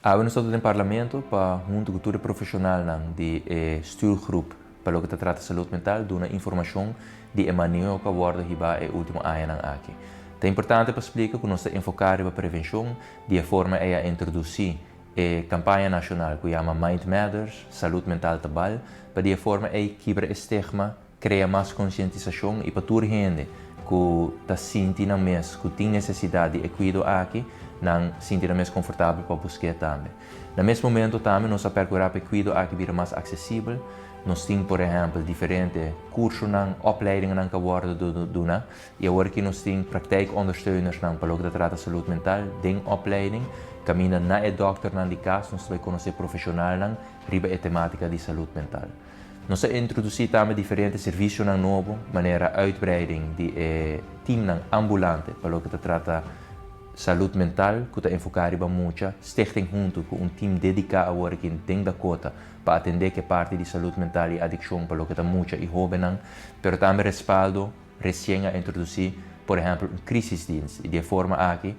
We estamos no Parlamento para junto cultura profesionalnan de stuurgroep para o que trata de saúde mental, dando informação de maneho que aborda hiba ultimo añanan aqui. É importante para explicar que nós enfocar a prevenção de forma a introduzir a campanha nacional que chama Mind Matters, saúde mental tabal, para de forma a quebrar estigma, criar mais conscientização e para toda gente que está sentindo mesmo que tem necessidade de cuidar aqui, não sentir mais confortável para buscar também. No mesmo momento também nós procurar para cuidar aqui vir mais acessível. Nós temos, por exemplo, diferentes cursos, opleidingen que worden doen. E agora que nós temos praktijkondersteuners para o que trata de saúde mental, den opleiding, caminha na dokter de caso, nós vamos conhecer profissional riba a temática de saúde mental. Nós introduzimos também diferentes serviços novos, maneira uitbreiding de team ambulante para o que trata saúde mental, que está enfocado muito, stichting hunto, com team dedicado agora que tem da cota para atender que parte de saúde mental e adicção para o que está muito e jovem, mas também respaldo, recém a introduzir, por exemplo, crisisdienst, e de forma aqui,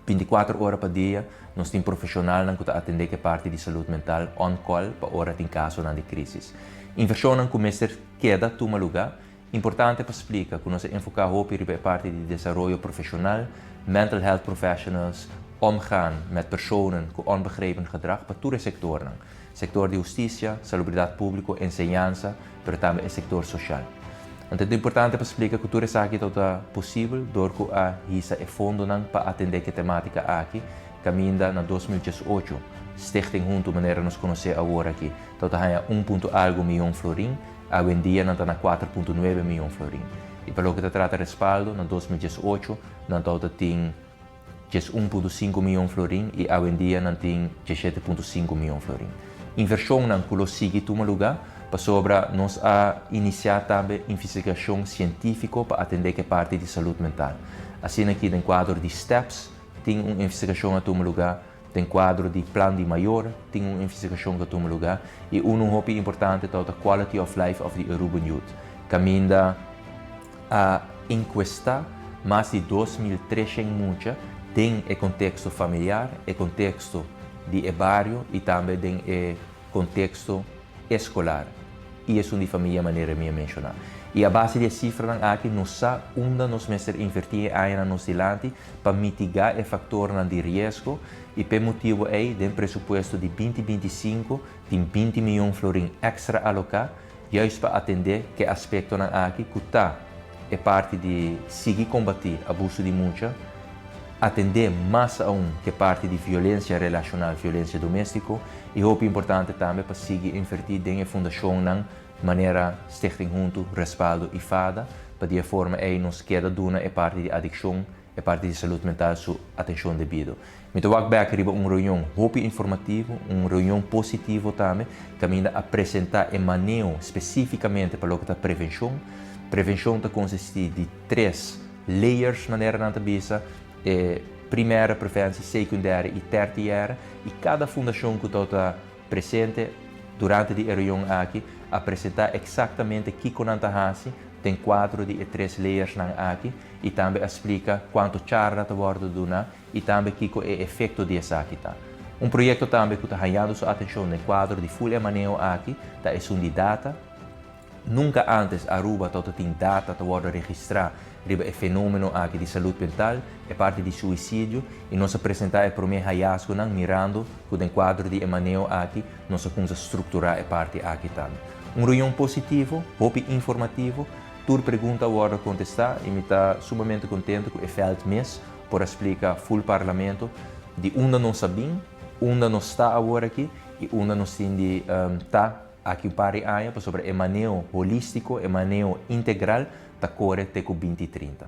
24 horas por dia, nós temos profissional que está atender que parte de saúde mental on-call para hora em caso de crise. Inversão que mestre queda toma lugar, importante para explicar que nós enfocamos a parte de desenvolvimento profissional, mental health professionals, omgaan met personen com onbegrepen gedrag para todos os sectores. Sector de justiça, salubridade pública, enseñanza, mas também o sector social. Então é importante para explicar que tudo isso aqui é possível, porque a hisa é fundo para atender a temática aqui, caminha na 2018, stichting hunto, maneira nos conhecer agora aqui, então há 1,algo milhão florim, hoje em dia está na 4,9 milhão florim. E para o que trata de respaldo, na 2018, nós temos 1,5 milhão florim e hoje em dia nós temos 17,5 milhão florim. Inversão não que sigue toma lugar, para sobre nós a iniciar também investigação científica para atender que parte de saúde mental. Assim aqui no quadro de STEPS, tem uma investigação a tomar lugar, tem quadro de plano de maior, tem uma investigação a tomar lugar e hobby importante é a quality of life of the Aruban youth. Caminha a encuestar mais de 2.300 tem o contexto familiar, o contexto de bairro e também tem o contexto escolar. E isso de família maneira minha mencionar. E a base de cifras aqui nós sabemos onde nós mestre invertir aí nos dilante para mitigar o fator de risco e por motivo aí tem presupuesto de 2025 tem 20 milhões florim extra alocado juist para atender que aspecto aqui que está é parte de seguir combater abuso de muita, atender mais a que parte de violência relacional, violência doméstica e é importante também para seguir invertir em a fundação na maneira stichting junto, respaldo e fada para de forma aí nos queda duna é parte de adicção, é parte de saúde mental sua atenção devida. Então vou aqui uma reunião informativa, uma reunião positiva também, que ainda apresentar e maneho especificamente para o que é prevenção. Prevenção está consistir de 3 layers maneira na cabeça, primeira, preferência, secundária e terciária, e cada fundação que está presente durante a reunião aqui apresentar exatamente o que nós tem quadro de 3 layers aqui e também explica quanto charla está bordo duna e também o que é o efeito desse aqui. Um projeto também que está ganhando sua atenção no quadro de full maneho aqui, é de data. Nunca antes Aruba tem data para poder registrar o fenômeno aqui de saúde mental, é parte de suicídio, e nós apresentar o primeiro hallazgo mirando que tem quadro de maneho aqui, nós vamos estruturar a parte aqui também. Reunião positivo, informativo, toda pergunta agora contestar, e me está sumamente contente com o felt mês por explicar full parlamento de onde nós sabemos, onde nós está agora aqui e onde nós temos de estar aqui para sobre o maneho holístico, o maneho integral da Core Teco 2030.